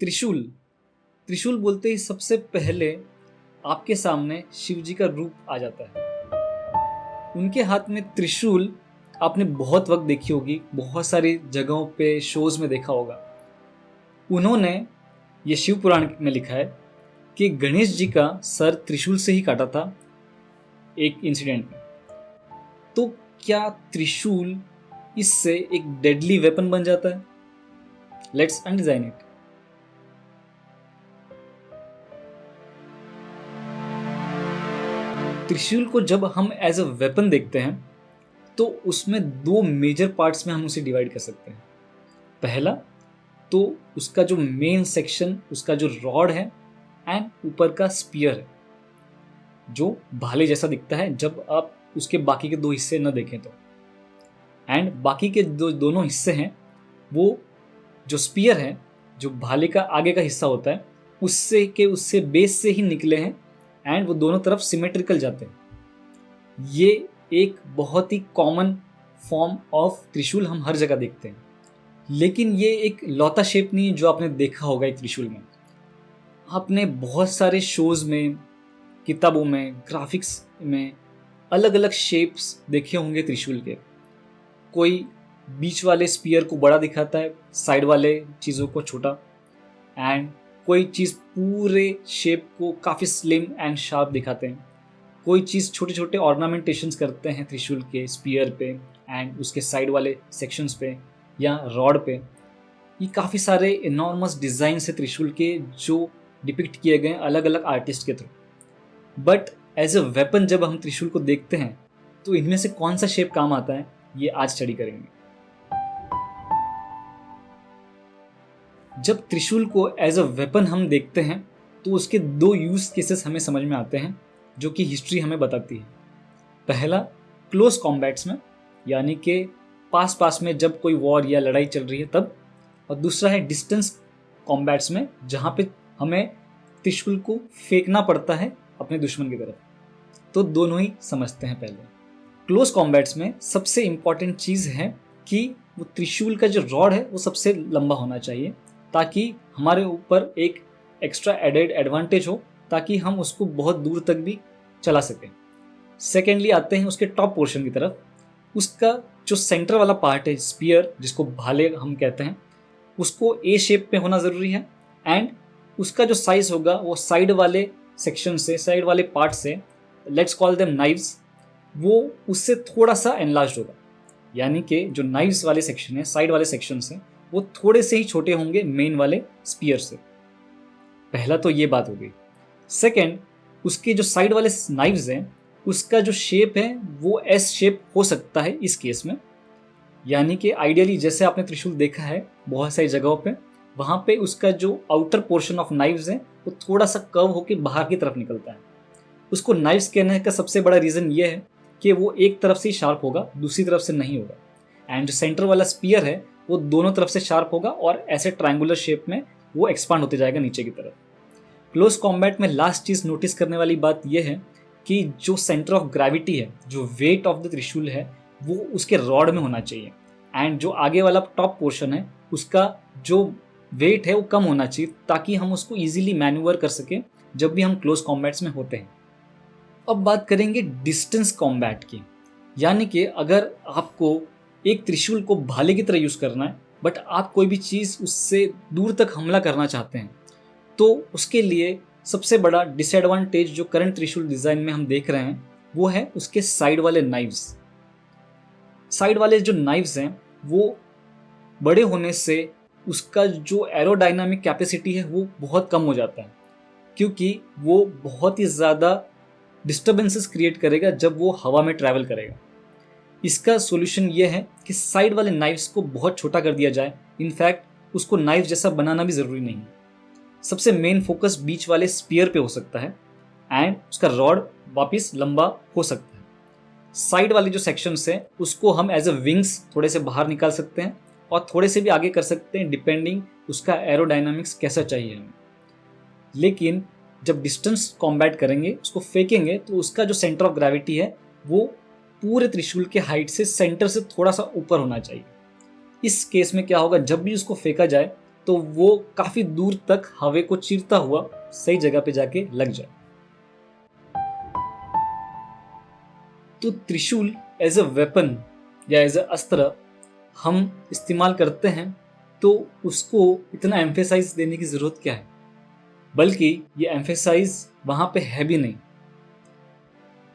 त्रिशूल। त्रिशूल बोलते ही सबसे पहले आपके सामने शिव जी का रूप आ जाता है। उनके हाथ में त्रिशूल आपने बहुत वक्त देखी होगी, बहुत सारी जगहों पे शोज में देखा होगा। उन्होंने ये शिव पुराण में लिखा है कि गणेश जी का सर त्रिशूल से ही काटा था एक इंसिडेंट में। तो क्या त्रिशूल इससे एक डेडली वेपन बन जाता है? Let's undesign it. त्रिशूल को जब हम एज अ वेपन देखते हैं तो उसमें दो मेजर पार्ट्स में हम उसे डिवाइड कर सकते हैं। पहला तो उसका जो मेन सेक्शन, उसका जो रॉड है एंड ऊपर का स्पीयर है, जो भाले जैसा दिखता है जब आप उसके बाकी के दो हिस्से न देखें तो। एंड बाकी के दोनों हिस्से हैं, वो जो स्पीयर है, जो भाले का आगे का हिस्सा होता है, उससे बेस से ही निकले हैं एंड वो दोनों तरफ सिमेट्रिकल जाते हैं। ये एक बहुत ही कॉमन फॉर्म ऑफ त्रिशूल हम हर जगह देखते हैं, लेकिन ये एक लौता शेप नहीं है जो आपने देखा होगा एक त्रिशूल में। आपने बहुत सारे शोज में, किताबों में, ग्राफिक्स में अलग अलग शेप्स देखे होंगे त्रिशूल के। कोई बीच वाले स्पीयर को बड़ा दिखाता है, साइड वाले चीज़ों को छोटा, एंड कोई चीज़ पूरे शेप को काफ़ी स्लिम एंड शार्प दिखाते हैं। कोई चीज़ छोटे छोटे ऑर्नामेंटेशंस करते हैं त्रिशूल के स्पीयर पे एंड उसके साइड वाले सेक्शंस पे या रॉड पे। ये काफ़ी सारे इनॉर्मस डिज़ाइंस है त्रिशूल के जो डिपिक्ट किए गए अलग अलग आर्टिस्ट के थ्रू। बट एज अ वेपन जब हम त्रिशूल को देखते हैं तो इनमें से कौन सा शेप काम आता है, ये आज स्टडी करेंगे। जब त्रिशूल को एज अ वेपन हम देखते हैं तो उसके दो यूज केसेस हमें समझ में आते हैं जो कि हिस्ट्री हमें बताती है। पहला क्लोज कॉम्बैट्स में, यानी कि पास पास में जब कोई वॉर या लड़ाई चल रही है तब, और दूसरा है डिस्टेंस कॉम्बैट्स में जहाँ पे हमें त्रिशूल को फेंकना पड़ता है अपने दुश्मन की तरफ। तो दोनों ही समझते हैं पहले। क्लोज कॉम्बैट्स में सबसे इम्पॉर्टेंट चीज़ है कि वो त्रिशूल का जो रॉड है वो सबसे लंबा होना चाहिए, ताकि हमारे ऊपर एक एक्स्ट्रा एडेड एडवांटेज हो, ताकि हम उसको बहुत दूर तक भी चला सकें। सेकेंडली आते हैं उसके टॉप पोर्शन की तरफ। उसका जो सेंटर वाला पार्ट है, स्पीयर जिसको भाले हम कहते हैं, उसको ए शेप में होना ज़रूरी है एंड उसका जो साइज़ होगा वो साइड वाले सेक्शन से, साइड वाले पार्ट से, लेट्स कॉल देम नाइव्स, वो उससे थोड़ा सा एनलार्ज होगा। यानी कि जो नाइव्स वाले सेक्शन है, साइड वाले सेक्शन से, वो थोड़े से ही छोटे होंगे मेन वाले स्पीयर से। पहला तो ये बात हो गई। सेकेंड, उसके जो साइड वाले नाइव्स हैं उसका जो शेप है वो एस शेप हो सकता है इस केस में। यानी कि आइडियली जैसे आपने त्रिशूल देखा है बहुत सारी जगहों पे, वहाँ पे उसका जो आउटर पोर्शन ऑफ नाइव्स है वो थोड़ा सा कर्व होकर बाहर की तरफ निकलता है। उसको नाइव्स कहने का सबसे बड़ा रीज़न ये है कि वो एक तरफ से ही शार्प होगा, दूसरी तरफ से नहीं होगा। एंड जो सेंटर वाला स्पीयर है वो दोनों तरफ से शार्प होगा और ऐसे ट्रायंगुलर शेप में वो एक्सपांड होते जाएगा नीचे की तरफ। क्लोज कॉम्बैट में लास्ट चीज़ नोटिस करने वाली बात यह है कि जो सेंटर ऑफ ग्रेविटी है, जो वेट ऑफ द त्रिशूल है, वो उसके रॉड में होना चाहिए। एंड जो आगे वाला टॉप पोर्शन है उसका जो वेट है वो कम होना चाहिए, ताकि हम उसको ईजिली मैन्यूवर कर सकें जब भी हम क्लोज कॉम्बैट्स में होते हैं। अब बात करेंगे डिस्टेंस कॉम्बैट की। यानी कि अगर आपको एक त्रिशूल को भाले की तरह यूज़ करना है बट आप कोई भी चीज़ उससे दूर तक हमला करना चाहते हैं, तो उसके लिए सबसे बड़ा डिसएडवांटेज जो करंट त्रिशूल डिज़ाइन में हम देख रहे हैं वो है उसके साइड वाले नाइव्स। साइड वाले जो नाइव्स हैं वो बड़े होने से उसका जो एरोडायनामिक कैपेसिटी है वो बहुत कम हो जाता है, क्योंकि वो बहुत ही ज़्यादा डिस्टर्बेंसेस क्रिएट करेगा जब वो हवा में ट्रैवल करेगा। इसका सॉल्यूशन ये है कि साइड वाले नाइव्स को बहुत छोटा कर दिया जाए। इनफैक्ट उसको नाइफ जैसा बनाना भी ज़रूरी नहीं है। सबसे मेन फोकस बीच वाले स्पीयर पे हो सकता है एंड उसका रॉड वापस लंबा हो सकता है। साइड वाले जो सेक्शंस है उसको हम एज अ विंग्स थोड़े से बाहर निकाल सकते हैं और थोड़े से भी आगे कर सकते हैं, डिपेंडिंग उसका एरोडायनामिक्स कैसा चाहिए हमें। लेकिन जब डिस्टेंस कॉम्बैट करेंगे, उसको फेंकेंगे, तो उसका जो सेंटर ऑफ ग्रेविटी है वो पूरे त्रिशूल के हाइट से सेंटर से थोड़ा सा ऊपर होना चाहिए। इस केस में क्या होगा, जब भी उसको फेंका जाए तो वो काफी दूर तक हवा को चीरता हुआ सही जगह पे जाके लग जाए। तो त्रिशूल एज अ वेपन या एज अ अस्त्र हम इस्तेमाल करते हैं, तो उसको इतना एम्फेसाइज देने की ज़रूरत क्या है, बल्कि ये एम्फेसाइज वहाँ पे है भी नहीं।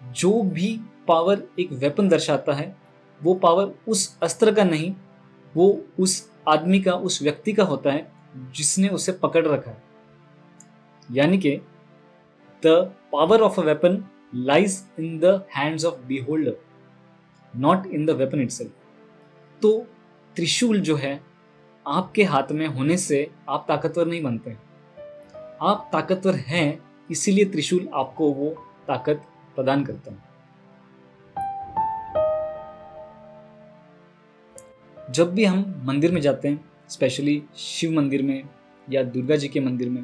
जो भी पावर एक वेपन दर्शाता है वो पावर उस अस्त्र का नहीं, वो उस आदमी का, उस व्यक्ति का होता है जिसने उसे पकड़ रखा है। यानी कि the power of a weapon lies in the hands of beholder, not in the weapon itself. तो त्रिशूल जो है आपके हाथ में होने से आप ताकतवर नहीं बनते। आप ताकतवर हैं, इसीलिए त्रिशूल आपको वो ताकत प्रदान करता है। जब भी हम मंदिर में जाते हैं, स्पेशली शिव मंदिर में या दुर्गा जी के मंदिर में,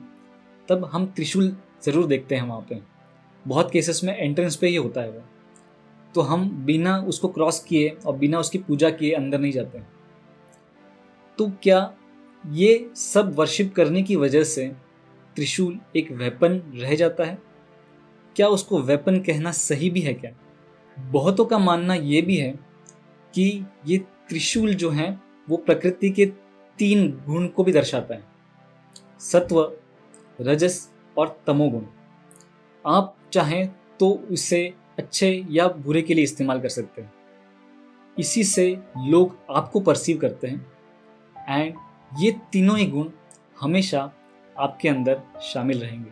तब हम त्रिशूल ज़रूर देखते हैं वहाँ पे। बहुत केसेस में एंट्रेंस पे ही होता है वो, तो हम बिना उसको क्रॉस किए और बिना उसकी पूजा किए अंदर नहीं जाते हैं। तो क्या ये सब वर्शिप करने की वजह से त्रिशूल एक वेपन रह जाता है? क्या उसको वेपन कहना सही भी है क्या? बहुतों का मानना ये भी है कि ये त्रिशूल जो है वो प्रकृति के 3 गुण को भी दर्शाता है, सत्व, रजस और तमोगुण। आप चाहें तो इसे अच्छे या बुरे के लिए इस्तेमाल कर सकते हैं। इसी से लोग आपको परसीव करते हैं, एंड ये तीनों ही गुण हमेशा आपके अंदर शामिल रहेंगे।